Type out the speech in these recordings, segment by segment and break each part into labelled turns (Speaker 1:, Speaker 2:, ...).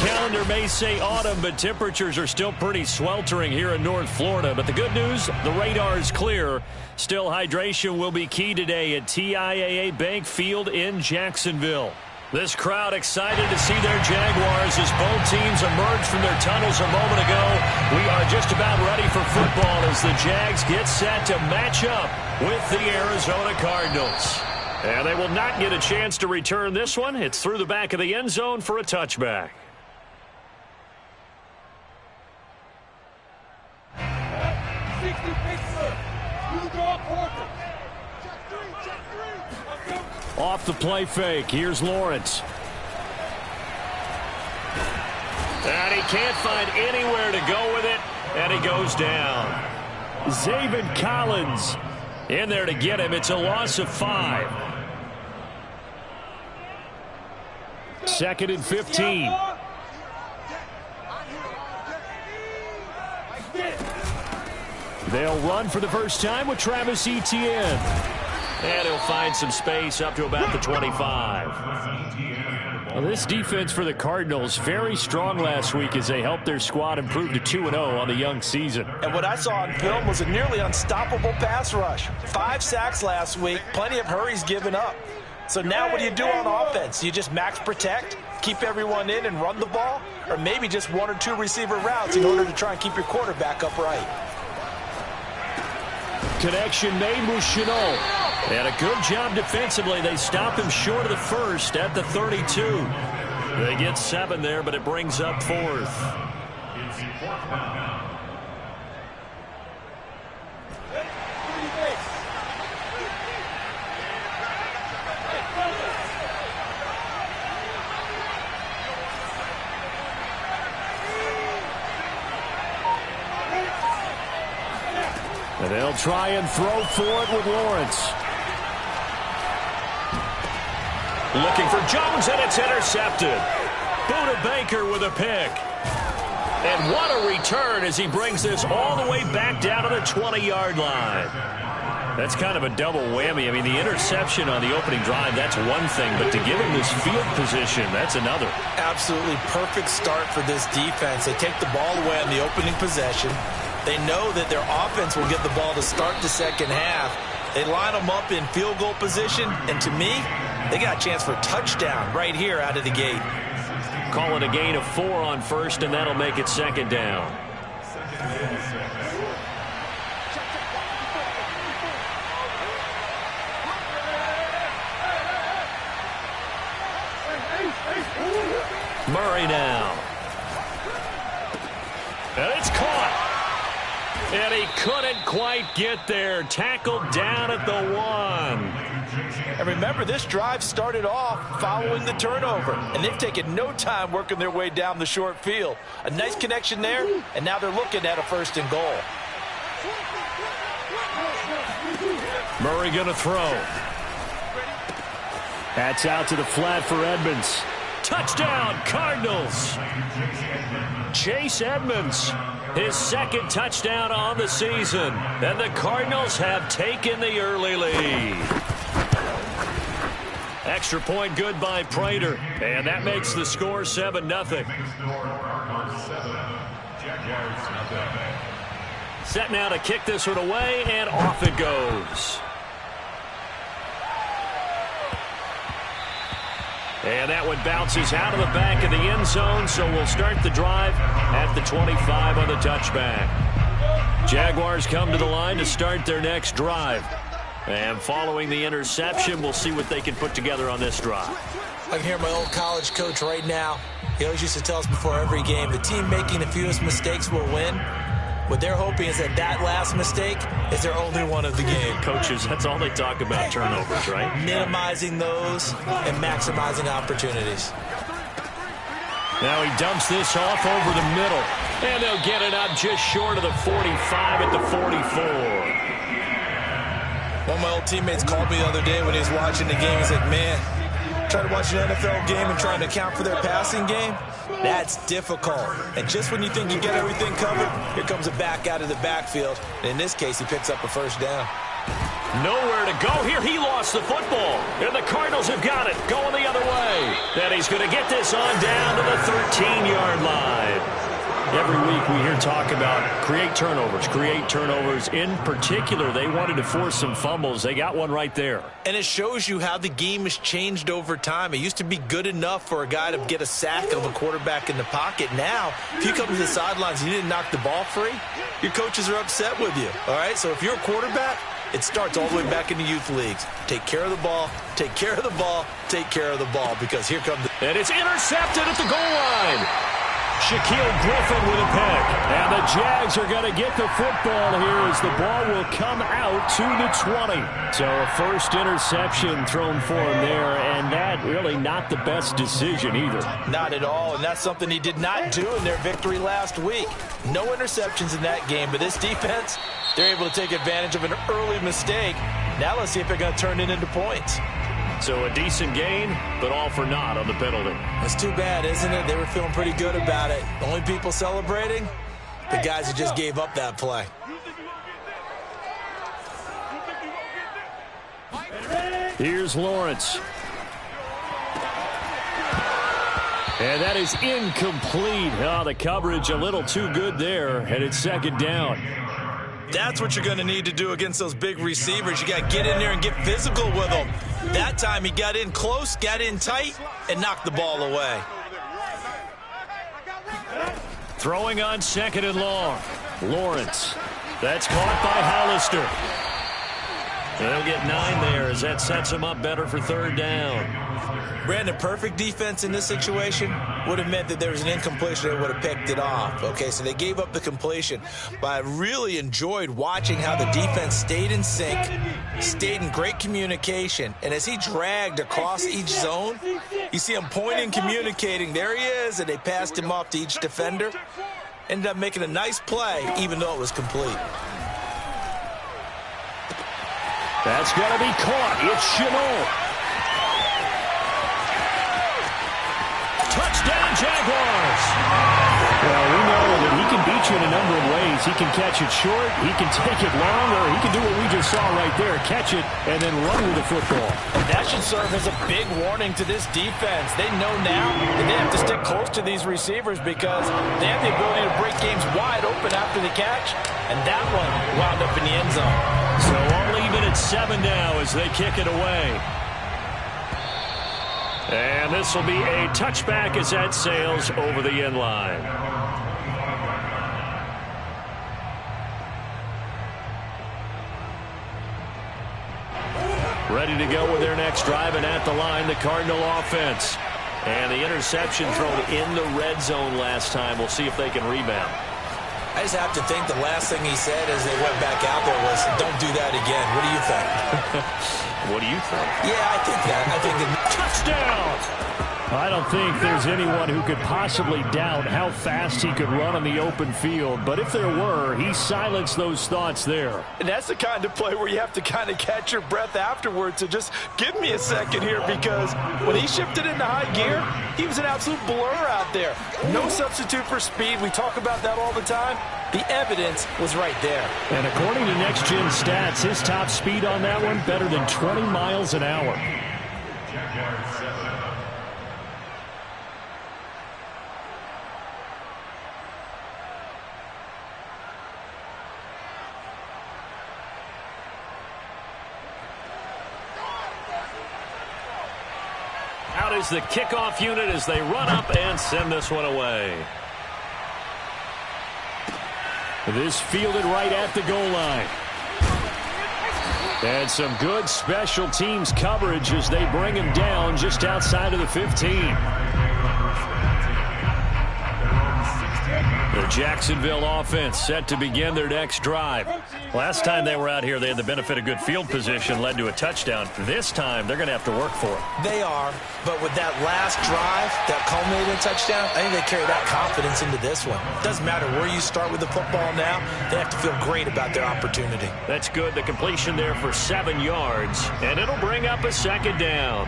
Speaker 1: Calendar may say autumn, but temperatures are still pretty sweltering here in North Florida. But the good news, the radar is clear. Still, hydration will be key today at TIAA Bank Field in Jacksonville. This crowd excited to see their Jaguars as both teams emerged from their tunnels a moment ago. We are just about ready for football as the Jags get set to match up with the Arizona Cardinals. And they will not get a chance to return this one. It's through the back of the end zone for a touchback. Off the play fake. Here's Lawrence. And he can't find anywhere to go with it. And he goes down. Zaven Collins in there to get him. It's a loss of 5. 2nd and 15. They'll run for the first time with Travis Etienne. And he'll find some space up to about the 25. Well, this defense for the Cardinals, very strong last week as they helped their squad improve to 2-0 on the young season.
Speaker 2: And what I saw on film was a nearly unstoppable pass rush. 5 sacks last week, plenty of hurries given up. So now what do you do on offense? You just max protect, keep everyone in and run the ball? Or maybe just 1 or 2 receiver routes in order to try and keep your quarterback upright?
Speaker 1: Connection made with Shenault. And a good job defensively. They stop him short of the first at the 32. They get 7 there, but it brings up 4th. And they'll try and throw for it with Lawrence. Looking for Jones, and it's intercepted. Buda Baker with a pick. And what a return as he brings this all the way back down to the 20-yard line. That's kind of a double whammy. I mean, the interception on the opening drive, that's one thing. But to give him this field position, that's another.
Speaker 2: Absolutely perfect start for this defense. They take the ball away on the opening possession. They know that their offense will get the ball to start the second half. They line them up in field goal position, and to me, they got a chance for a touchdown right here out of the gate.
Speaker 1: Call it a gain of 4 on first, and that'll make it 2nd down. Murray now. And it's caught. And he couldn't quite get there. Tackled down at the 1.
Speaker 2: And remember, this drive started off following the turnover. And they've taken no time working their way down the short field. A nice connection there, and now they're looking at a 1st and goal.
Speaker 1: Murray going to throw. That's out to the flat for Edmonds. Touchdown, Cardinals. Chase Edmonds, his 2nd touchdown on the season. And the Cardinals have taken the early lead. Extra point good by Prater. And that makes the score 7-0. Set now to kick this one away, and off it goes. And that one bounces out of the back of the end zone, so we'll start the drive at the 25 on the touchback. Jaguars come to the line to start their next drive. And following the interception, we'll see what they can put together on this drive.
Speaker 2: I can hear my old college coach right now. He always used to tell us before every game, the team making the fewest mistakes will win. What they're hoping is that last mistake is their only one of the game.
Speaker 1: Coaches, that's all they talk about, turnovers, right?
Speaker 2: Minimizing those and maximizing opportunities.
Speaker 1: Now he dumps this off over the middle. And they'll get it up just short of the 45 at the 44.
Speaker 2: One of my old teammates called me the other day when he was watching the game. He's like, man, trying to watch an NFL game and trying to account for their passing game, that's difficult. And just when you think you get everything covered, here comes a back out of the backfield. And in this case, he picks up a first down.
Speaker 1: Nowhere to go here. He lost the football. And the Cardinals have got it going the other way. And he's going to get this on down to the 13-yard line. Every week we hear talk about create turnovers. In particular, they wanted to force some fumbles. They got one right there.
Speaker 2: And it shows you how the game has changed over time. It used to be good enough for a guy to get a sack of a quarterback in the pocket. Now, if you come to the sidelines and you didn't knock the ball free, your coaches are upset with you. All right, so if you're a quarterback, it starts all the way back in the youth leagues. Take care of the ball, take care of the ball, take care of the ball, because here comes the...
Speaker 1: And it's intercepted at the goal line. Shaquille Griffin with a pick. And the Jags are going to get the football here as the ball will come out to the 20. So a first interception thrown for him there, and that really not the best decision either.
Speaker 2: Not at all, and that's something he did not do in their victory last week. No interceptions in that game, but this defense, they're able to take advantage of an early mistake. Now let's see if they're going to turn it into points.
Speaker 1: So a decent gain, but all for naught on the penalty.
Speaker 2: It's too bad, isn't it? They were feeling pretty good about it. The only people celebrating, the guys who just gave up that play.
Speaker 1: Here's Lawrence. And that is incomplete. Oh, the coverage a little too good there, and it's second down.
Speaker 2: That's what you're going to need to do against those big receivers. You got to get in there and get physical with them. That time he got in close, got in tight, and knocked the ball away.
Speaker 1: Throwing on second and long. Lawrence. That's caught by Hollister. They'll get 9 there as that sets him up better for third down.
Speaker 2: Brandon, perfect defense in this situation would have meant that there was an incompletion. They would have picked it off. Okay, so they gave up the completion. But I really enjoyed watching how the defense stayed in sync, stayed in great communication. And as he dragged across each zone, you see him pointing, communicating. There he is, and they passed him off to each defender. Ended up making a nice play, even though it was complete.
Speaker 1: That's going to be caught. It's Shenault. Touchdown, Jaguars. Well, we know that he can beat you in a number of ways. He can catch it short, he can take it long, or he can do what we just saw right there, catch it and then run with the football.
Speaker 2: That should serve as a big warning to this defense. They know now that they have to stick close to these receivers because they have the ability to break games wide open after the catch, and that one wound up in the end zone.
Speaker 1: So all even at 7 now as they kick it away. And this will be a touchback as that sails over the end line. Ready to go with their next drive, and at the line, the Cardinal offense. And the interception thrown in the red zone last time. We'll see if they can rebound.
Speaker 2: I just have to think the last thing he said as they went back out there was, don't do that again. What do you think?
Speaker 1: What do you think?
Speaker 2: Yeah, I think that. I think that.
Speaker 1: Touchdown! I don't think there's anyone who could possibly doubt how fast he could run on the open field. But if there were, he silenced those thoughts there.
Speaker 2: And that's the kind of play where you have to kind of catch your breath afterwards. So just give me a second here, because when he shifted into high gear, he was an absolute blur out there. No substitute for speed. We talk about that all the time. The evidence was right there.
Speaker 1: And according to Next Gen Stats, his top speed on that one, better than 20 miles an hour. Out is the kickoff unit as they run up and send this one away. This fielded right at the goal line. And some good special teams coverage as they bring him down just outside of the 15. The Jacksonville offense set to begin their next drive. Last time they were out here, they had the benefit of good field position, led to a touchdown. This time, they're going to have to work for it.
Speaker 2: They are, but with that last drive that culminated in a touchdown, I think they carry that confidence into this one. Doesn't matter where you start with the football now, they have to feel great about their opportunity.
Speaker 1: That's good. The completion there for 7 yards, and it'll bring up a second down.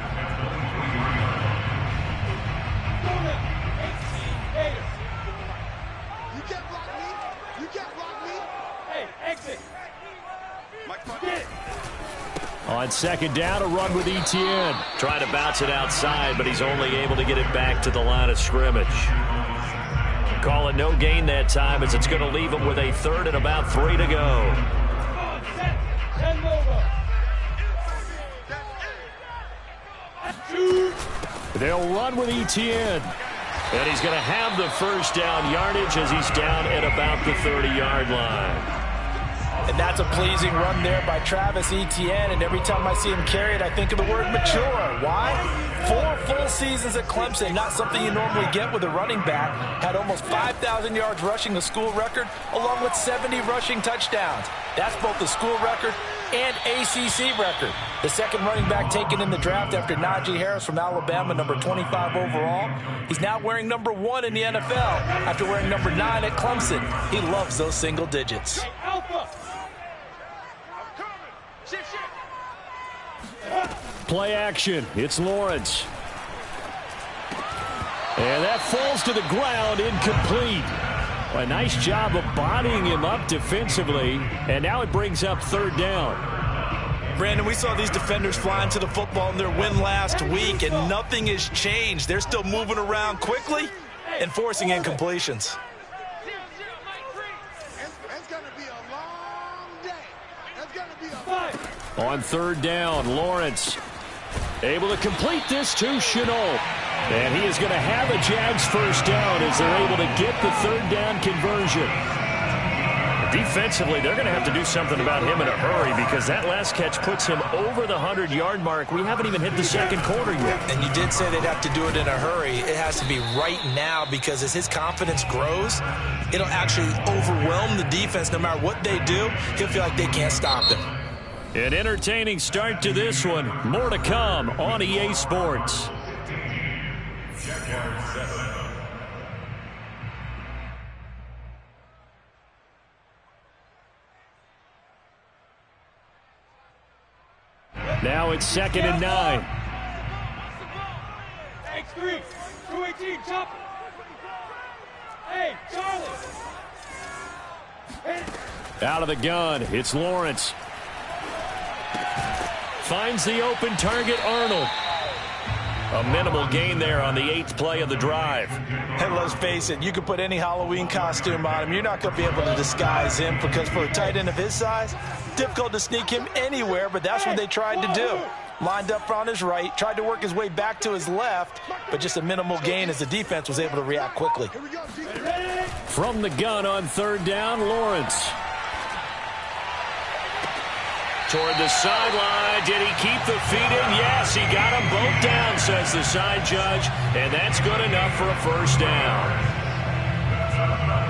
Speaker 1: On second down, a run with Etienne. Trying to bounce it outside, but he's only able to get it back to the line of scrimmage. Call it no gain that time as it's going to leave him with a third and about 3 to go. They'll run with Etienne. And he's going to have the first down yardage as he's down at about the 30-yard line.
Speaker 2: And that's a pleasing run there by Travis Etienne. And every time I see him carry it, I think of the word mature. Why? 4 full seasons at Clemson, not something you normally get with a running back. Had almost 5,000 yards rushing, the school record, along with 70 rushing touchdowns. That's both the school record and ACC record. The second running back taken in the draft after Najee Harris from Alabama, number 25 overall. He's now wearing number 1 in the NFL after wearing number 9 at Clemson. He loves those single digits.
Speaker 1: Play action. It's Lawrence. And that falls to the ground, incomplete. A nice job of bodying him up defensively. And now it brings up third down.
Speaker 2: Brandon, we saw these defenders flying to the football in their win last week, and nothing has changed. They're still moving around quickly and forcing incompletions.
Speaker 1: On third down, Lawrence able to complete this to Shenault. And he is going to have a Jags first down as they're able to get the third down conversion. Defensively, they're going to have to do something about him in a hurry because that last catch puts him over the 100-yard mark. We haven't even hit the second quarter yet.
Speaker 2: And you did say they'd have to do it in a hurry. It has to be right now because as his confidence grows, it'll actually overwhelm the defense. No matter what they do, he'll feel like they can't stop him.
Speaker 1: An entertaining start to this one. More to come on EA Sports. Now it's 2nd and 9.
Speaker 3: X3, 218, chop. Hey, Charlie.
Speaker 1: Out of the gun, it's Lawrence. Finds the open target, Arnold. A minimal gain there on the 8th play of the drive.
Speaker 2: And let's face it, you can put any Halloween costume on him. You're not going to be able to disguise him because for a tight end of his size, difficult to sneak him anywhere, but that's what they tried to do. Lined up on his right, tried to work his way back to his left, but just a minimal gain as the defense was able to react quickly.
Speaker 1: From the gun on third down, Lawrence. Toward the sideline. Did he keep the feet in? Yes, he got them both down, says the side judge. And that's good enough for a first down.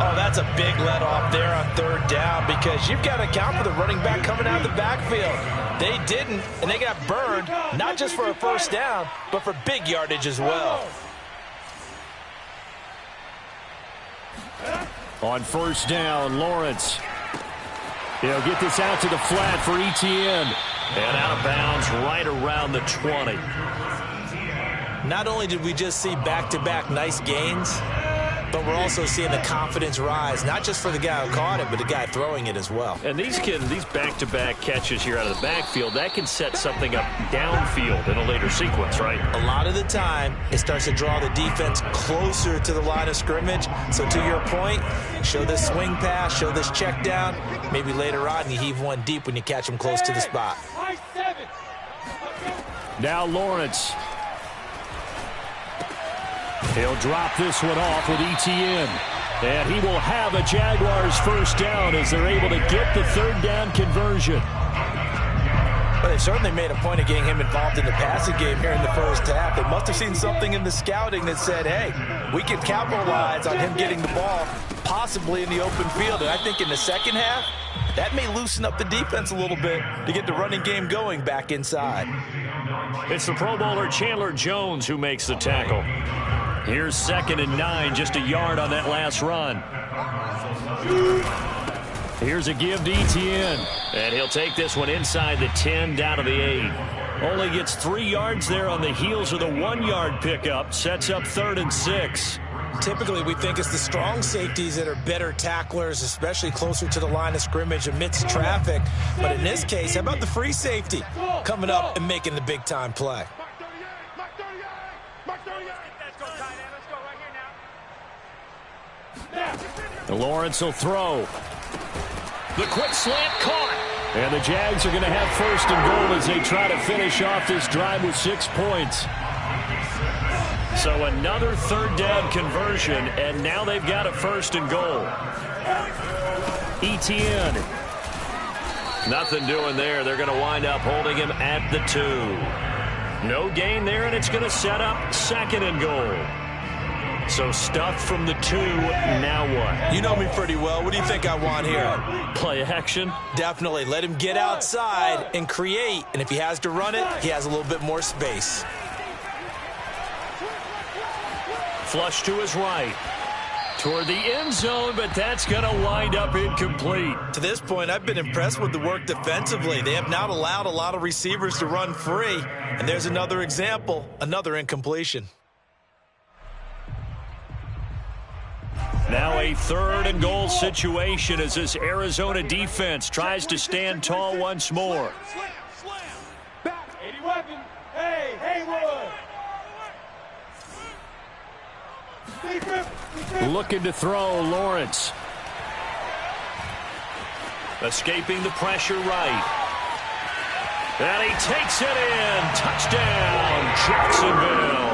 Speaker 2: Oh, that's a big let off there on third down because you've got to account for the running back coming out of the backfield. They didn't, and they got burned, not just for a first down, but for big yardage as well.
Speaker 1: On first down, Lawrence. He'll get this out to the flat for Etienne. And out of bounds right around the 20.
Speaker 2: Not only did we just see back-to-back nice gains, but we're also seeing the confidence rise, not just for the guy who caught it, but the guy throwing it as well.
Speaker 1: And these back-to-back catches here out of the backfield, that can set something up downfield in a later sequence, right?
Speaker 2: A lot of the time, it starts to draw the defense closer to the line of scrimmage. So to your point, show this swing pass, show this check down. Maybe later on you heave one deep when you catch him close to the spot.
Speaker 1: Now Lawrence. He'll drop this one off with Etienne. And he will have a Jaguars first down as they're able to get the third down conversion.
Speaker 2: But they certainly made a point of getting him involved in the passing game here in the first half. They must have seen something in the scouting that said, hey, we can capitalize on him getting the ball possibly in the open field. And I think in the second half, that may loosen up the defense a little bit to get the running game going back inside.
Speaker 1: It's the Pro Bowler Chandler Jones who makes the tackle. Here's 2nd and 9, just a yard on that last run. Here's a give to Etienne. And he'll take this one inside the 10 down to the 8. Only gets 3 yards there on the heels of the 1-yard pickup. Sets up 3rd and 6.
Speaker 2: Typically, we think it's the strong safeties that are better tacklers, especially closer to the line of scrimmage amidst traffic. But in this case, how about the free safety coming up and making the big-time play?
Speaker 1: Lawrence will throw. The quick slant caught. And the Jags are going to have 1st and goal as they try to finish off this drive with 6 points. So another 3rd down conversion, and now they've got a 1st and goal. Etienne. Nothing doing there. They're going to wind up holding him at the 2. No gain there, and it's going to set up 2nd and goal. So stuffed from the 2, now what?
Speaker 2: You know me pretty well. What do you think I want here?
Speaker 1: Play action?
Speaker 2: Definitely. Let him get outside and create. And if he has to run it, he has a little bit more space.
Speaker 1: Flush to his right. Toward the end zone, but that's going to wind up incomplete.
Speaker 2: To this point, I've been impressed with the work defensively. They have not allowed a lot of receivers to run free. And there's another example, another incompletion.
Speaker 1: Now a 3rd and goal situation as this Arizona defense tries to stand tall once more.
Speaker 3: 81, hey, Haywood.
Speaker 1: Looking to throw, Lawrence. Escaping the pressure right. And he takes it in. Touchdown, Jacksonville.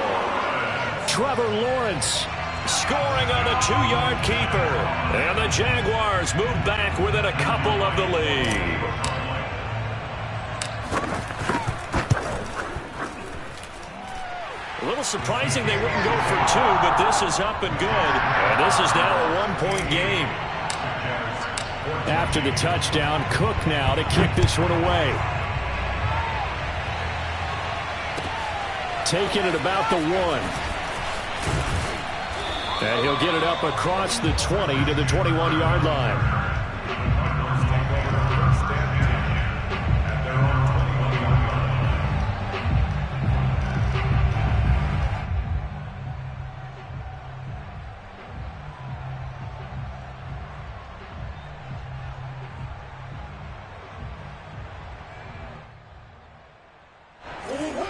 Speaker 1: Trevor Lawrence scoring on the 2-yard keeper. And the Jaguars move back within a couple of the lead. A little surprising they wouldn't go for 2, but this is up and good. And this is now a 1-point game. After the touchdown, Cook now to kick this one away. Taking it about the 1. And he'll get it up across the 20 to the 21-yard line.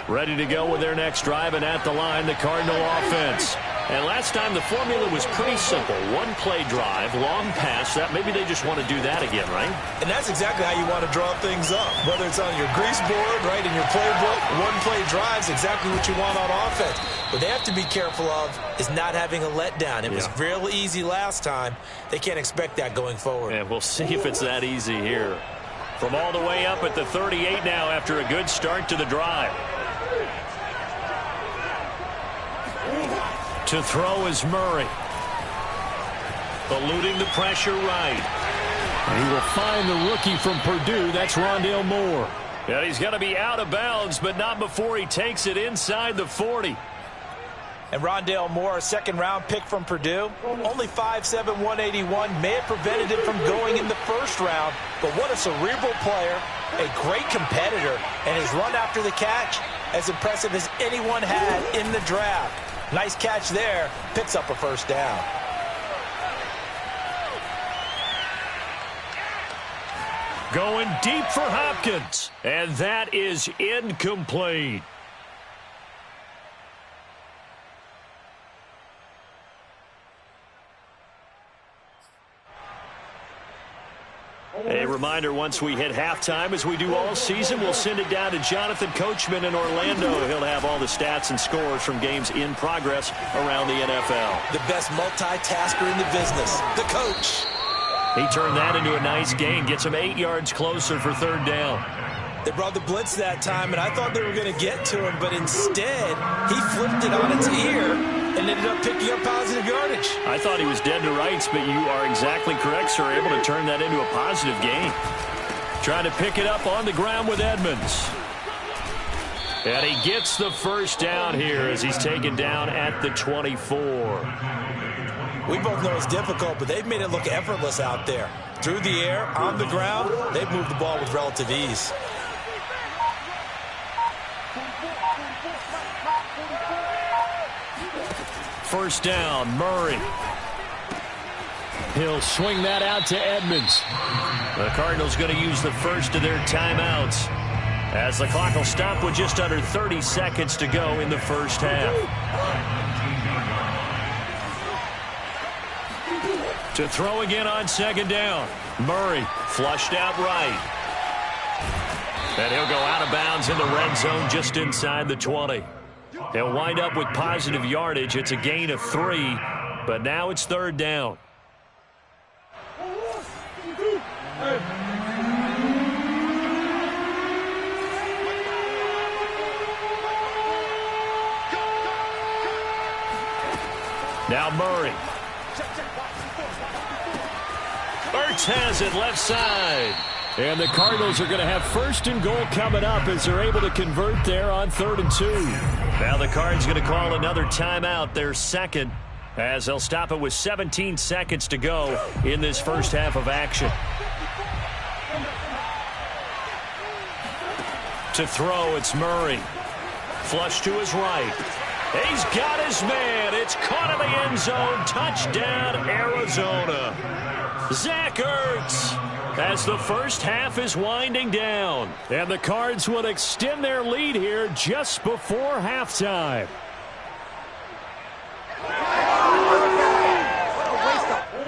Speaker 1: Ready to go with their next drive, and at the line, the Cardinal offense. And last time, the formula was pretty simple. 1-play drive, long pass. That maybe they just want to do that again, right?
Speaker 2: And that's exactly how you want to draw things up. Whether it's on your grease board, right, in your playbook, 1-play drives exactly what you want on offense. What they have to be careful of is not having a letdown. It was real easy last time. They can't expect that going forward.
Speaker 1: And we'll see if it's that easy here. From all the way up at the 38 now after a good start to the drive. To throw is Murray. Eluding the pressure right. And he will find the rookie from Purdue. That's Rondale Moore. And he's going to be out of bounds, but not before he takes it inside the 40.
Speaker 2: And Rondale Moore, a 2nd-round pick from Purdue, only 5'7", 181, may have prevented him from going in the 1st round. But what a cerebral player, a great competitor, and his run after the catch as impressive as anyone had in the draft. Nice catch there, picks up a 1st down.
Speaker 1: Going deep for Hopkins, and that is incomplete. A reminder, once we hit halftime, as we do all season, we'll send it down to Jonathan Coachman in Orlando. He'll have all the stats and scores from games in progress around the NFL.
Speaker 2: The best multitasker in the business, the coach.
Speaker 1: He turned that into a nice gain, gets him 8 yards closer for third down.
Speaker 2: They brought the blitz that time, and I thought they were going to get to him, but instead, he flipped it on its ear and ended up picking up positive yardage.
Speaker 1: I thought he was dead to rights, but you are exactly correct, sir. Able to turn that into a positive gain. Trying to pick it up on the ground with Edmonds. And he gets the first down here as he's taken down at the 24.
Speaker 2: We both know it's difficult, but they've made it look effortless out there. Through the air, on the ground, they've moved the ball with relative ease.
Speaker 1: First down, Murray. He'll swing that out to Edmonds. The Cardinals going to use the first of their timeouts as the clock will stop with just under 30 seconds to go in the first half. To throw again on second down. Murray flushed out right. And he'll go out of bounds in the red zone just inside the 20. He'll wind up with positive yardage. It's a gain of 3, but now it's third down. Now Murray. Ertz has it left side. And the Cardinals are going to have first and goal coming up as they're able to convert there on 3rd and 2. Now the Cards going to call another timeout, their second, as they'll stop it with 17 seconds to go in this first half of action. To throw, it's Murray. Flush to his right. He's got his man. It's caught in the end zone. Touchdown, Arizona. Zach Ertz. As the first half is winding down. And the Cards will extend their lead here just before halftime.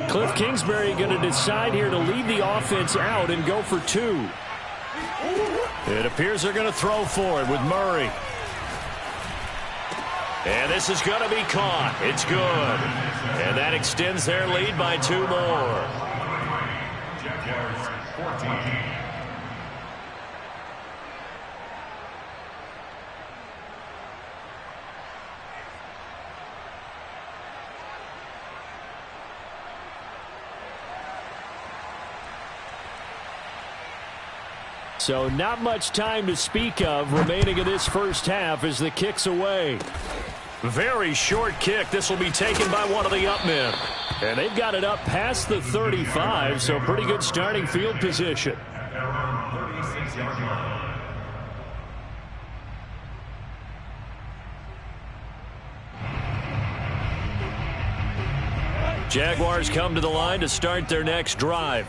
Speaker 1: Cliff Kingsbury going to decide here to leave the offense out and go for 2. It appears they're going to throw for it with Murray. And this is going to be caught. It's good. And that extends their lead by 2 more. So not much time to speak of remaining in this first half as the kick's away. Very short kick. This will be taken by one of the up men. And they've got it up past the 35, so pretty good starting field position. Jaguars come to the line to start their next drive.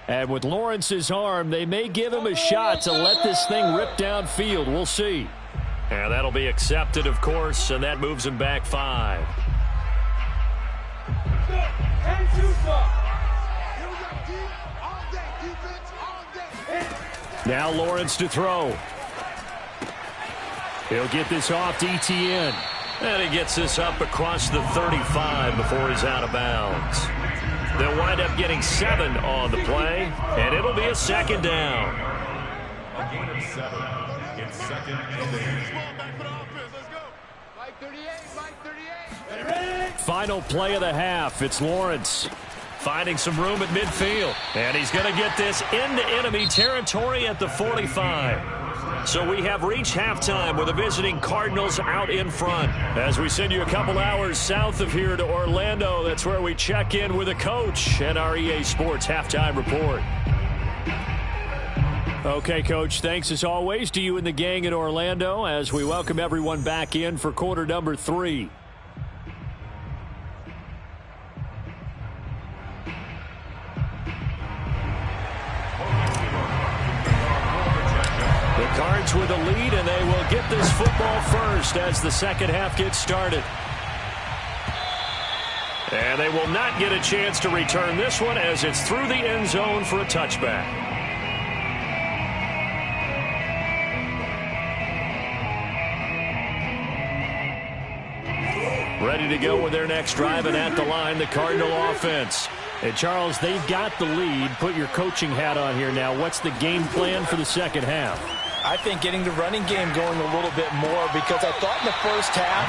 Speaker 1: And with Lawrence's arm, they may give him a shot to let this thing rip downfield. We'll see. And that'll be accepted, of course, and that moves him back 5. Now Lawrence to throw. He'll get this off to Etienne. And he gets this up across the 35 before he's out of bounds. They'll wind up getting 7 on the play, and it'll be a second down. A gain of 7. It's second and 8. Final play of the half. It's Lawrence finding some room at midfield. And he's going to get this into enemy territory at the 45. So we have reached halftime with the visiting Cardinals out in front. As we send you a couple hours south of here to Orlando, that's where we check in with the coach and our EA Sports halftime report. Okay, Coach, thanks as always to you and the gang in Orlando as we welcome everyone back in for quarter number 3. Cards with a lead, and they will get this football first as the second half gets started. And they will not get a chance to return this one as it's through the end zone for a touchback. Ready to go with their next drive, and at the line, the Cardinal offense.
Speaker 4: And Charles, they've got the lead. Put your coaching hat on here now. What's the game plan for the second half?
Speaker 2: I think getting the running game going a little bit more, because I thought in the first half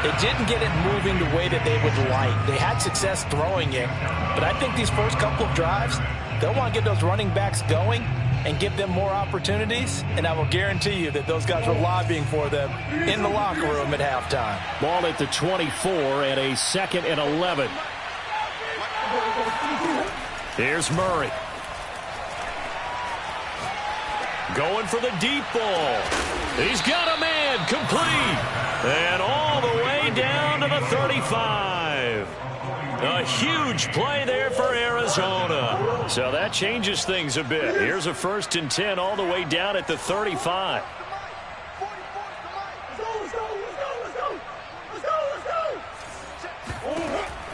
Speaker 2: they didn't get it moving the way that they would like. They had success throwing it, but I think these first couple of drives, they'll want to get those running backs going and give them more opportunities, and I will guarantee you that those guys were lobbying for them in the locker room at halftime.
Speaker 4: Ball at the 24 and a 2nd and 11.
Speaker 1: Here's Murray. Going for the deep ball. He's got a man, complete. And all the way down to the 35. A huge play there for Arizona. So that changes things a bit. Here's a 1st and 10 all the way down at the 35.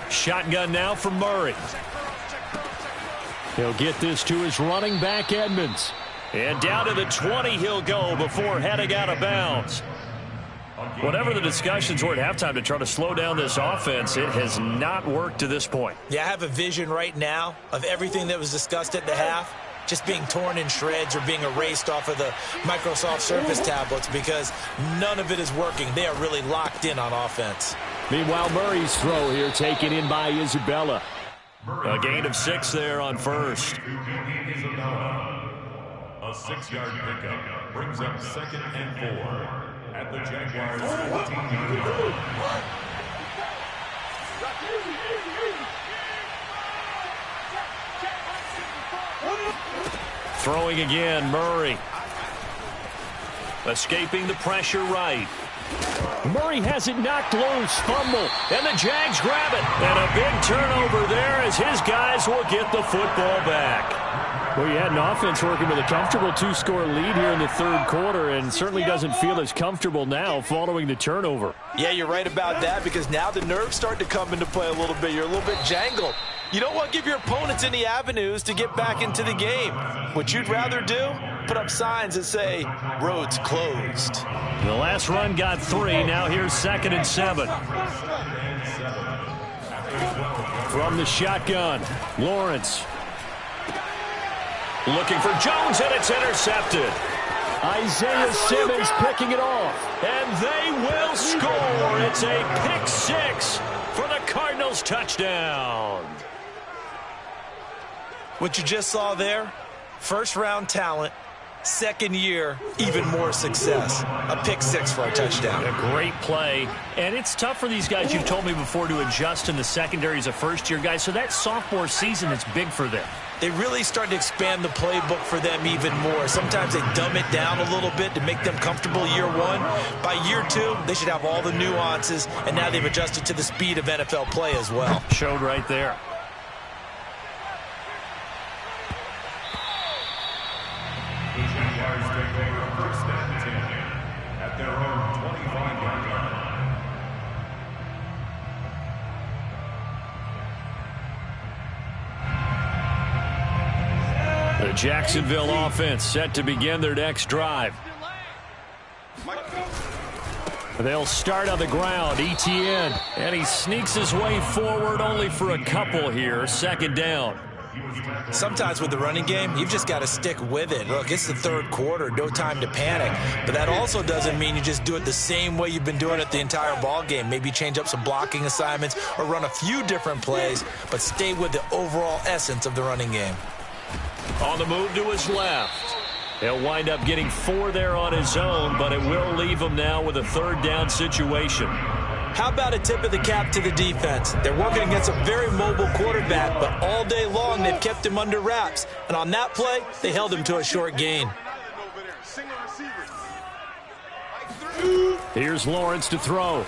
Speaker 1: Shotgun now for Murray.
Speaker 4: He'll get this to his running back, Edmonds.
Speaker 1: And down to the 20 he'll go before heading out of bounds. Whatever the discussions were at halftime to try to slow down this offense, it has not worked to this point.
Speaker 2: Yeah, I have a vision right now of everything that was discussed at the half just being torn in shreds or being erased off of the Microsoft Surface tablets, because none of it is working. They are really locked in on offense.
Speaker 4: Meanwhile, Murray's throw here taken in by Isabella.
Speaker 1: A gain of 6 there on first.
Speaker 5: A 6-yard pickup brings up 2nd and 4 at the Jaguars' 14-yard line.
Speaker 1: Throwing again, Murray. Escaping the pressure right.
Speaker 4: Murray has it knocked loose. Fumble.
Speaker 1: And the Jags grab it. And a big turnover there as his guys will get the football back.
Speaker 4: Well, you had an offense working with a comfortable 2-score lead here in the 3rd quarter, and certainly doesn't feel as comfortable now following the turnover.
Speaker 2: Yeah, you're right about that, because now the nerves start to come into play a little bit. You're a little bit jangled. You don't want to give your opponents any avenues to get back into the game. What you'd rather do, put up signs that say, roads closed.
Speaker 1: The last run got 3. Now here's 2nd and 7.
Speaker 4: From the shotgun, Lawrence.
Speaker 1: Looking for Jones, and it's intercepted.
Speaker 4: Isaiah Simmons picking it off.
Speaker 1: And they will score. It's a pick 6 for the Cardinals touchdown.
Speaker 2: What you just saw there, first-round talent, 2nd year, even more success. A pick 6 for a touchdown.
Speaker 1: A great play. And it's tough for these guys, you've told me before, to adjust in the secondary as a first-year guy. So that sophomore season is big for them.
Speaker 2: They really start to expand the playbook for them even more. Sometimes they dumb it down a little bit to make them comfortable year 1. By year 2, they should have all the nuances, and now they've adjusted to the speed of NFL play as well.
Speaker 1: Showed right there.
Speaker 5: The Jaguars take over 1st and 10 at their own 25-yard line.
Speaker 1: The Jacksonville offense set to begin their next drive. They'll start on the ground. Etienne. And he sneaks his way forward only for a couple here. 2nd down.
Speaker 2: Sometimes with the running game, you've just got to stick with it. Look, it's the 3rd quarter, no time to panic. But that also doesn't mean you just do it the same way you've been doing it the entire ball game. Maybe change up some blocking assignments or run a few different plays, but stay with the overall essence of the running game.
Speaker 1: On the move to his left. He'll wind up getting 4 there on his own, but it will leave him now with a 3rd down situation.
Speaker 2: How about a tip of the cap to the defense? They're working against a very mobile quarterback, but all day long they've kept him under wraps. And on that play, they held him to a short gain.
Speaker 4: Here's Lawrence to throw.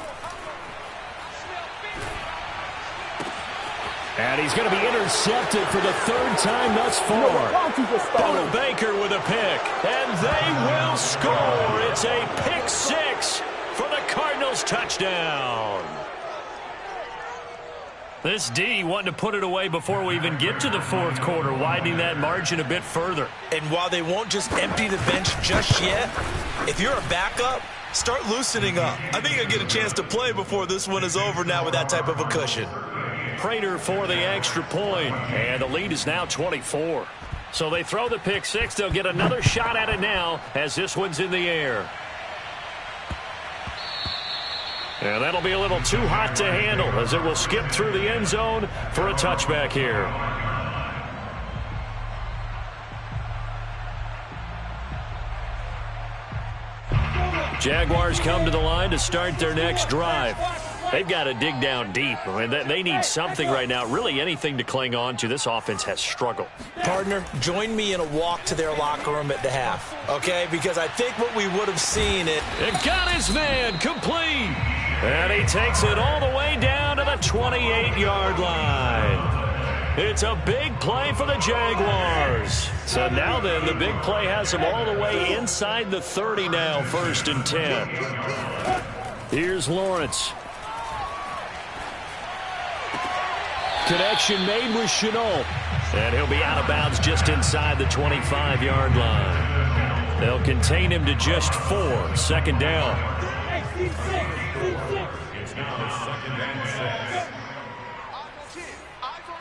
Speaker 4: And he's going to be intercepted for the 3rd time thus far.
Speaker 1: Budda Baker with a pick, and they will score. It's a pick 6 for the Cardinals touchdown. This D wanting to put it away before we even get to the fourth quarter, widening that margin a bit further.
Speaker 2: And while they won't just empty the bench just yet, if you're a backup, start loosening up. I think you'll get a chance to play before this one is over now with that type of a cushion.
Speaker 1: Prater for the extra point, and the lead is now 24. So they throw the pick six. They'll get another shot at it now as this one's in the air. And that'll be a little too hot to handle as it will skip through the end zone for a touchback here. Jaguars come to the line to start their next drive. They've got to dig down deep. I mean, they need something right now, really anything to cling on to. This offense has struggled.
Speaker 2: Partner, join me in a walk to their locker room at the half, okay? Because I think what we would have seen it
Speaker 1: got his man complete. And he takes it all the way down to the 28-yard line. It's a big play for the Jaguars. So now then, the big play has them all the way inside the 30 now, 1st and 10. Here's Lawrence. Connection made with Shenault. And he'll be out of bounds just inside the 25-yard line. They'll contain him to just 4. 2nd down.
Speaker 5: It's now 2nd and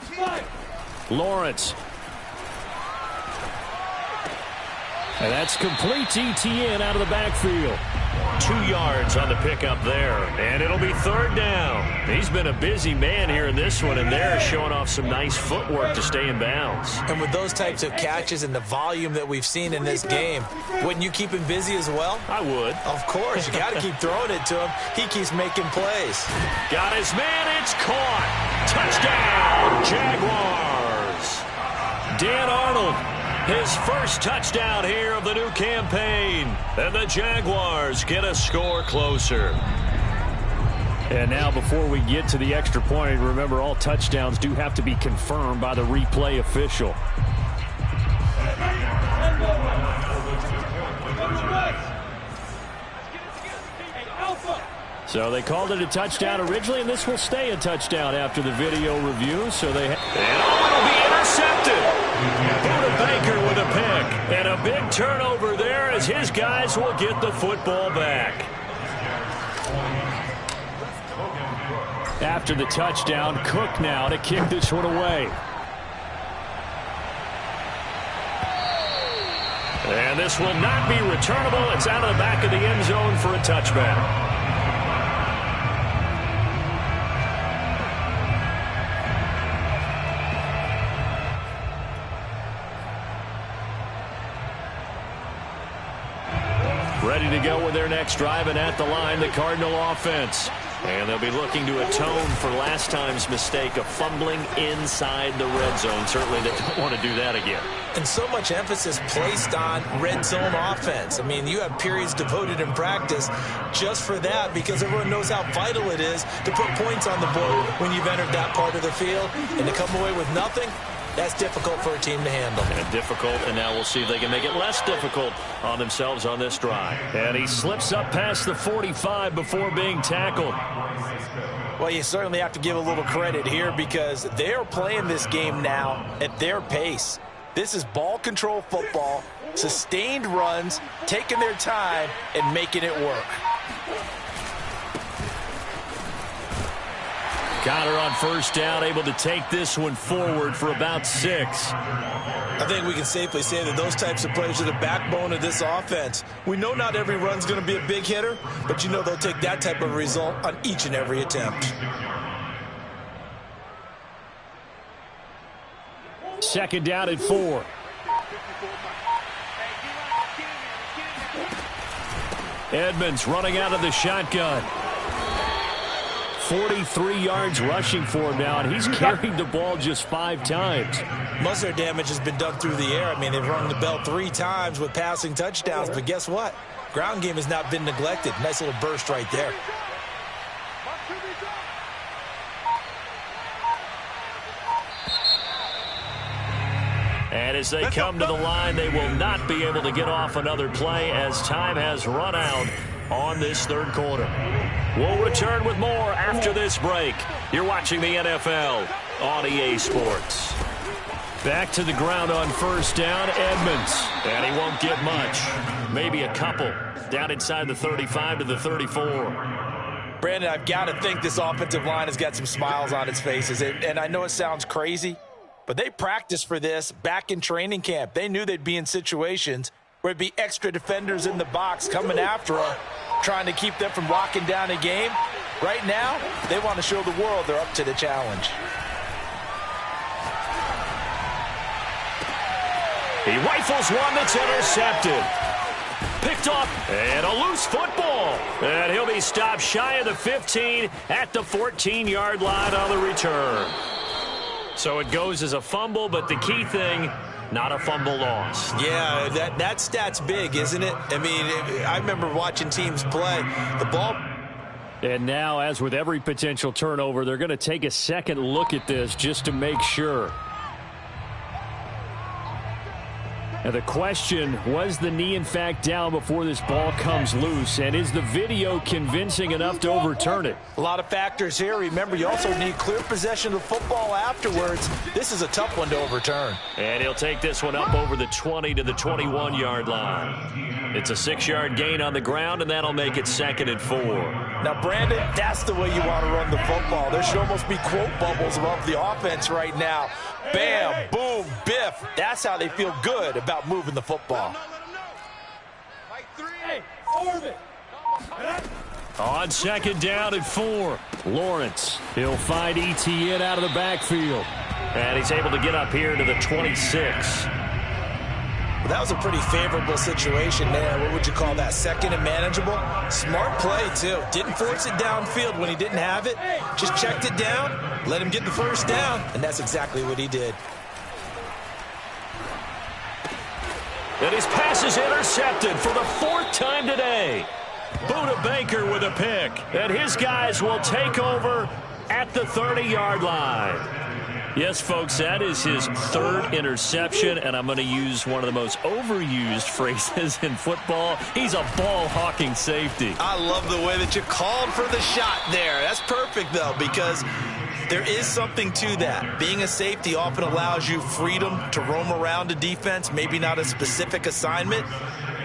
Speaker 5: 6.
Speaker 1: Lawrence. And that's complete to Etienne out of the backfield. 2 yards on the pickup there. And it'll be 3rd down. He's been a busy man here in this one, and they're showing off some nice footwork to stay in bounds.
Speaker 2: And with those types of catches and the volume that we've seen in this game, wouldn't you keep him busy as well?
Speaker 1: I would.
Speaker 2: Of course. You got to keep throwing it to him. He keeps making plays.
Speaker 1: Got his man. It's caught. Touchdown, Jaguars. Dan Arnold. His first touchdown here of the new campaign. And the Jaguars get a score closer. And now before we get to the extra point, remember all touchdowns do have to be confirmed by the replay official. So they called it a touchdown originally, and this will stay a touchdown after the video review. So they and it'll be intercepted. Budda Baker with a pick. And a big turnover there as his guys will get the football back. After the touchdown, Cook now to kick this one away. And this will not be returnable. It's out of the back of the end zone for a touchback. Ready to go with their next drive, and at the line, the Cardinal offense. And they'll be looking to atone for last time's mistake of fumbling inside the red zone. Certainly they don't want to do that again.
Speaker 2: And so much emphasis placed on red zone offense. I mean, you have periods devoted in practice just for that because everyone knows how vital it is to put points on the board when you've entered that part of the field. And to come away with nothing, that's difficult for a team to handle.
Speaker 1: And difficult, and now we'll see if they can make it less difficult on themselves on this drive. And he slips up past the 45 before being tackled.
Speaker 2: Well, you certainly have to give a little credit here because they're playing this game now at their pace. This is ball control football, sustained runs, taking their time, and making it work.
Speaker 1: Conner on first down, able to take this one forward for about 6.
Speaker 2: I think we can safely say that those types of plays are the backbone of this offense. We know not every run's going to be a big hitter, but you know they'll take that type of result on each and every attempt.
Speaker 1: 2nd down and 4. Edmonds running out of the shotgun. 43 yards rushing for him now, and he's carried the ball just 5 times.
Speaker 2: Most of their damage has been done through the air. I mean, they've rung the bell 3 times with passing touchdowns, but guess what? Ground game has not been neglected. Nice little burst right there.
Speaker 1: And as they come to the line, they will not be able to get off another play as time has run out on this 3rd quarter. We'll return with more after this break You're watching the NFL on EA Sports.
Speaker 4: Back to the ground on first down, Edmonds. And he won't get much. Maybe a couple. Down inside the 35 to the 34.
Speaker 2: Brandon, I've got to think this offensive line has got some smiles on its faces. And I know it sounds crazy, but they practiced for this back in training camp. They knew they'd be in situations where there'd be extra defenders in the box coming after them, trying to keep them from locking down a game. Right now, they want to show the world they're up to the challenge.
Speaker 1: He rifles one that's intercepted. Picked up, and a loose football. And he'll be stopped shy of the 15 at the 14-yard line on the return. So it goes as a fumble, but the key thing, not a fumble loss.
Speaker 2: Yeah, that stat's big, isn't it? I mean, I remember watching teams play. The ball...
Speaker 4: And now, as with every potential turnover, they're going to take a second look at this just to make sure. And the question, was the knee in fact down before this ball comes loose? And is the video convincing enough to overturn it?
Speaker 2: A lot of factors here. Remember, you also need clear possession of the football afterwards. This is a tough one to overturn.
Speaker 1: And he'll take this one up over the 20 to the 21-yard line. It's a 6-yard gain on the ground, and that'll make it 2nd and 4.
Speaker 2: Now, Brandon, that's the way you want to run the football. There should almost be quote bubbles above the offense right now. Bam, boom, biff. That's how they feel good about moving the football.
Speaker 4: On 2nd down and 4, Lawrence. He'll find ETN out of the backfield.
Speaker 1: And he's able to get up here to the 26.
Speaker 2: Well, that was a pretty favorable situation there. What would you call that? 2nd and manageable? Smart play, too. Didn't force it downfield when he didn't have it. Just checked it down, let him get the first down, and that's exactly what he did.
Speaker 1: And his pass is intercepted for the 4th time today. Buda Baker with a pick. And his guys will take over at the 30-yard line. Yes, folks, that is his 3rd interception, and I'm going to use one of the most overused phrases in football. He's a ball-hawking safety.
Speaker 2: I love the way that you called for the shot there. That's perfect, though, because there is something to that. Being a safety often allows you freedom to roam around a defense, maybe not a specific assignment.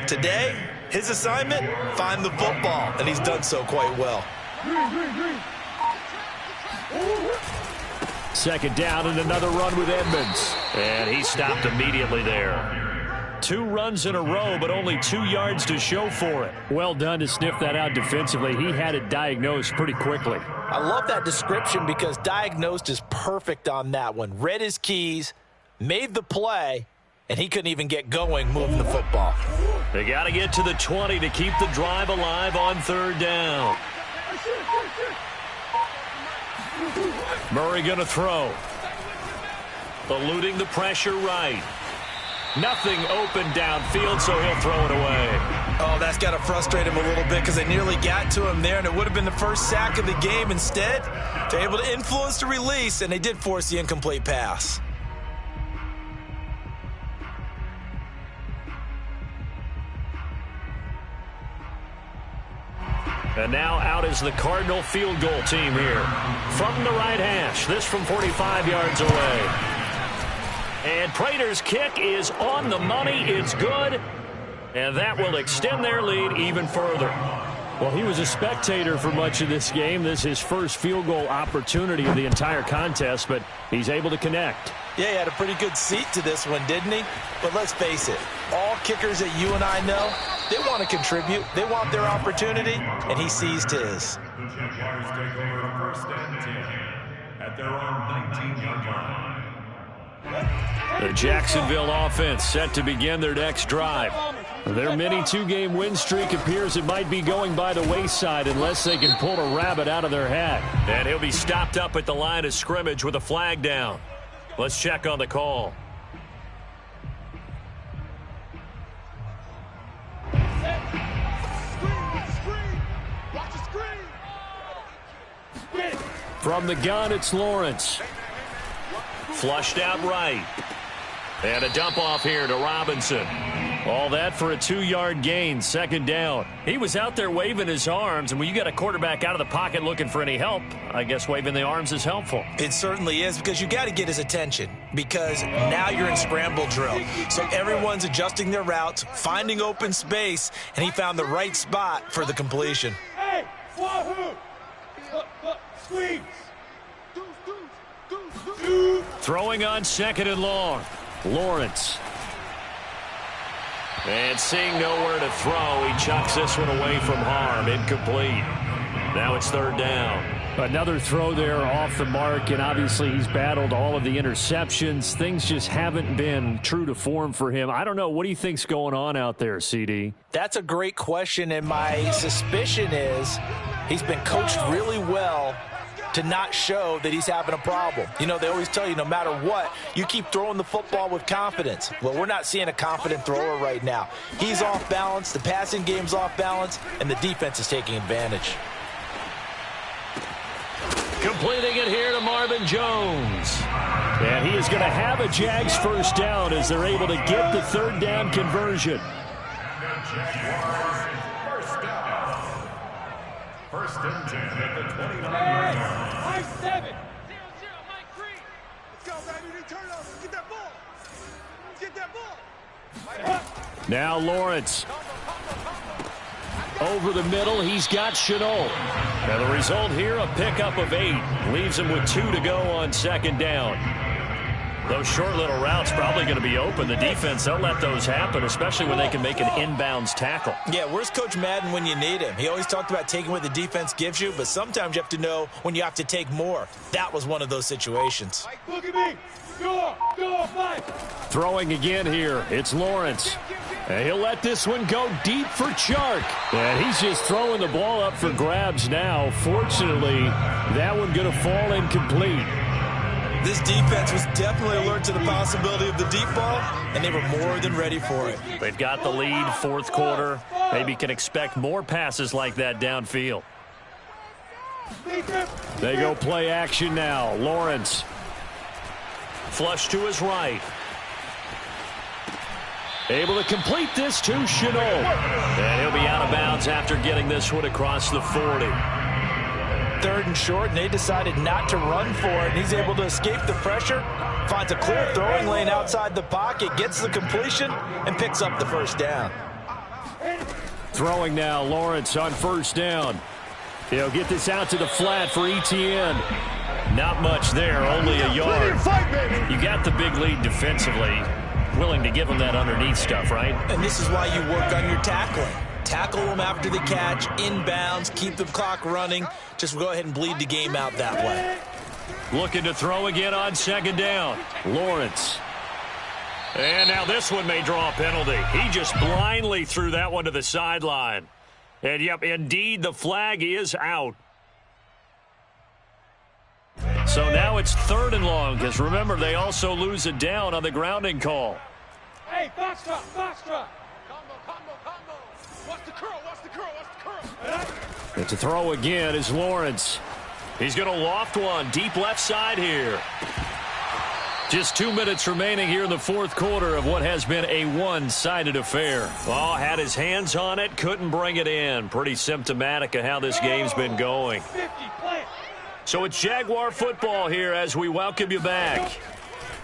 Speaker 2: Today, his assignment, find the football, and he's done so quite well.
Speaker 4: 2nd down and another run with Edmonds.
Speaker 1: And he stopped immediately there.
Speaker 4: 2 runs in a row, but only 2 yards to show for it. Well done to sniff that out defensively. He had it diagnosed pretty quickly.
Speaker 2: I love that description because diagnosed is perfect on that one. Read his keys, made the play, and he couldn't even get going moving the football.
Speaker 1: They got to get to the 20 to keep the drive alive on 3rd down.
Speaker 4: Murray going to throw.
Speaker 1: Eluding the pressure right. Nothing open downfield, so he'll throw it away.
Speaker 2: Oh, that's got to frustrate him a little bit because they nearly got to him there, and it would have been the first sack of the game. Instead, they're able to influence the release, and they did force the incomplete pass.
Speaker 1: And now out is the Cardinal field goal team here. From the right hash, this from 45 yards away. And Prater's kick is on the money. It's good. And that will extend their lead even further.
Speaker 4: Well, he was a spectator for much of this game. This is his first field goal opportunity of the entire contest, but he's able to connect.
Speaker 2: Yeah, he had a pretty good seat to this one, didn't he? But let's face it, all kickers that you and I know, they want to contribute. They want their opportunity, and he seized his.
Speaker 5: The Jaguars take over 1st and 10 at their own 19-yard line.
Speaker 4: The Jacksonville offense set to begin their next drive. Their mini 2-game win streak appears it might be going by the wayside unless they can pull a rabbit out of their hat.
Speaker 1: And he'll be stopped up at the line of scrimmage with a flag down. Let's check on the call.
Speaker 4: From the gun, it's Lawrence.
Speaker 1: Flushed out right. And a dump off here to Robinson. All that for a 2-yard gain, second down. He was out there waving his arms, and when you got a quarterback out of the pocket looking for any help, I guess waving the arms is helpful.
Speaker 2: It certainly is, because you got to get his attention, because now you're in scramble drill. So everyone's adjusting their routes, finding open space, and he found the right spot for the completion.
Speaker 3: Hey, Wahoo! Squeeze!
Speaker 1: Throwing on second and long. Lawrence. And seeing nowhere to throw, he chucks this one away from harm. Incomplete. Now it's third down.
Speaker 4: Another throw there off the mark, and obviously he's battled all of the interceptions. Things just haven't been true to form for him. I don't know. What do you think's going on out there, CD?
Speaker 2: That's a great question, and my suspicion is he's been coached really well to not show that he's having a problem. You know, they always tell you no matter what, you keep throwing the football with confidence. Well, we're not seeing a confident thrower right now. He's off balance, the passing game's off balance, and the defense is taking advantage.
Speaker 1: Completing it here to Marvin Jones.
Speaker 4: And he is going to have a Jags first down as they're able to get the third down conversion.
Speaker 5: First and 10 at the 29-yard line.
Speaker 3: Mike 7. 0-0, Mike 3.
Speaker 6: Let's go, baby. Turn it over. Get that ball. Get that ball.
Speaker 4: Now Lawrence. Over the middle, he's got Shenault.
Speaker 1: And the result here, a pickup of 8. Leaves him with 2 to go on second down. Those short little routes probably going to be open. The defense, they'll let those happen, especially when they can make an inbounds tackle.
Speaker 2: Yeah, where's Coach Madden when you need him? He always talked about taking what the defense gives you, but sometimes you have to know when you have to take more. That was one of those situations.
Speaker 3: Look at me. Go, fight.
Speaker 4: Throwing again here. It's Lawrence. And he'll let this one go deep for Chark. And he's just throwing the ball up for grabs now. Fortunately, that one going to fall incomplete.
Speaker 2: This defense was definitely alert to the possibility of the deep ball, and they were more than ready for it.
Speaker 1: They've got the lead, fourth quarter. Maybe can expect more passes like that downfield.
Speaker 4: They go play action now. Lawrence.
Speaker 1: Flush to his right.
Speaker 4: Able to complete this to Shenault.
Speaker 1: And he'll be out of bounds after getting this one across the 40.
Speaker 2: Third and short, and they decided not to run for it. He's able to escape the pressure, finds a clear throwing lane outside the pocket, gets the completion, and picks up the first down.
Speaker 4: Throwing now, Lawrence on first down. He'll get this out to the flat for Etienne.
Speaker 1: Not much there, only a yard. You got the big lead defensively. Willing to give him that underneath stuff, right?
Speaker 2: And this is why you work on your tackling. Tackle them after the catch, inbounds, keep the clock running. Just go ahead and bleed the game out that way.
Speaker 1: Looking to throw again on second down.
Speaker 4: Lawrence.
Speaker 1: And now this one may draw a penalty. He just blindly threw that one to the sideline. And, yep, indeed, the flag is out. So now it's third and long, because remember, they also lose a down on the grounding call.
Speaker 3: Hey, box drop.
Speaker 6: Combo. Watch the curl.
Speaker 4: And to throw again is Lawrence.
Speaker 1: He's going to loft one deep left side here. Just 2 minutes remaining here in the fourth quarter of what has been a one-sided affair. Oh, had his hands on it, couldn't bring it in. Pretty symptomatic of how this game's been going.
Speaker 3: 50, play.
Speaker 1: So it's Jaguar football here as we welcome you back.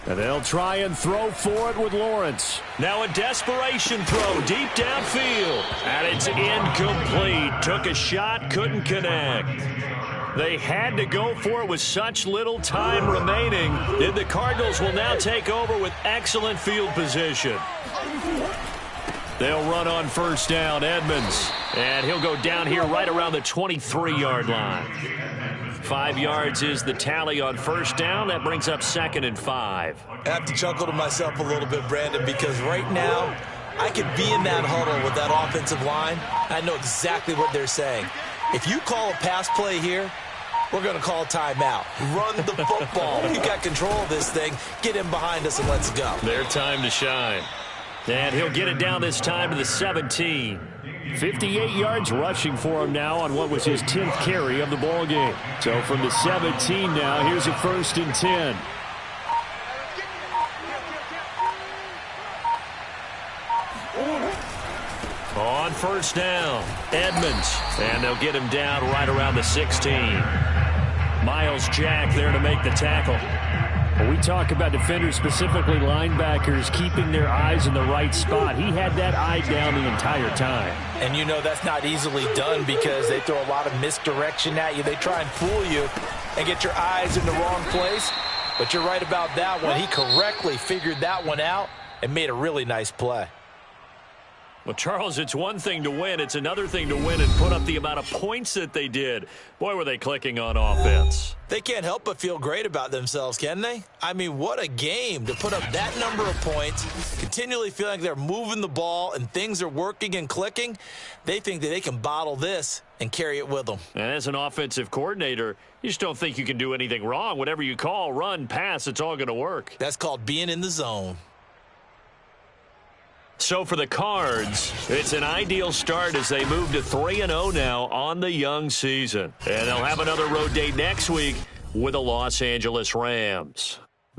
Speaker 4: And they'll try and throw for it with Lawrence.
Speaker 1: Now a desperation throw deep downfield. And it's incomplete. Took a shot, couldn't connect. They had to go for it with such little time remaining. And the Cardinals will now take over with excellent field position.
Speaker 4: They'll run on first down, Edmonds.
Speaker 1: And he'll go down here right around the 23-yard line. 5 yards is the tally on first down. That brings up 2nd and 5.
Speaker 2: I have to chuckle to myself a little bit, Brandon, because right now I could be in that huddle with that offensive line. I know exactly what they're saying. If you call a pass play here, we're going to call a timeout. Run the football. We've got control of this thing. Get him behind us and let's go.
Speaker 1: Their time to shine. And he'll get it down this time to the 17.
Speaker 4: 58 yards rushing for him now on what was his 10th carry of the ball game. So from the 17 now, here's a 1st and 10.
Speaker 1: On first down, Edmonds. And they'll get him down right around the 16. Miles Jack there to make the tackle.
Speaker 4: When we talk about defenders, specifically linebackers, keeping their eyes in the right spot, he had that eye down the entire time.
Speaker 2: And you know that's not easily done because they throw a lot of misdirection at you. They try and fool you and get your eyes in the wrong place. But you're right about that one. He correctly figured that one out and made a really nice play.
Speaker 1: Well, Charles, it's one thing to win. It's another thing to win and put up the amount of points that they did. Boy, were they clicking on offense.
Speaker 2: They can't help but feel great about themselves, can they? I mean, what a game to put up that number of points, continually feeling like they're moving the ball and things are working and clicking. They think that they can bottle this and carry it with them.
Speaker 1: And as an offensive coordinator, you just don't think you can do anything wrong. Whatever you call, run, pass, it's all going to work.
Speaker 2: That's called being in the zone.
Speaker 1: So for the Cards, it's an ideal start as they move to 3-0 now on the young season. And they'll have another road date next week with the Los Angeles Rams.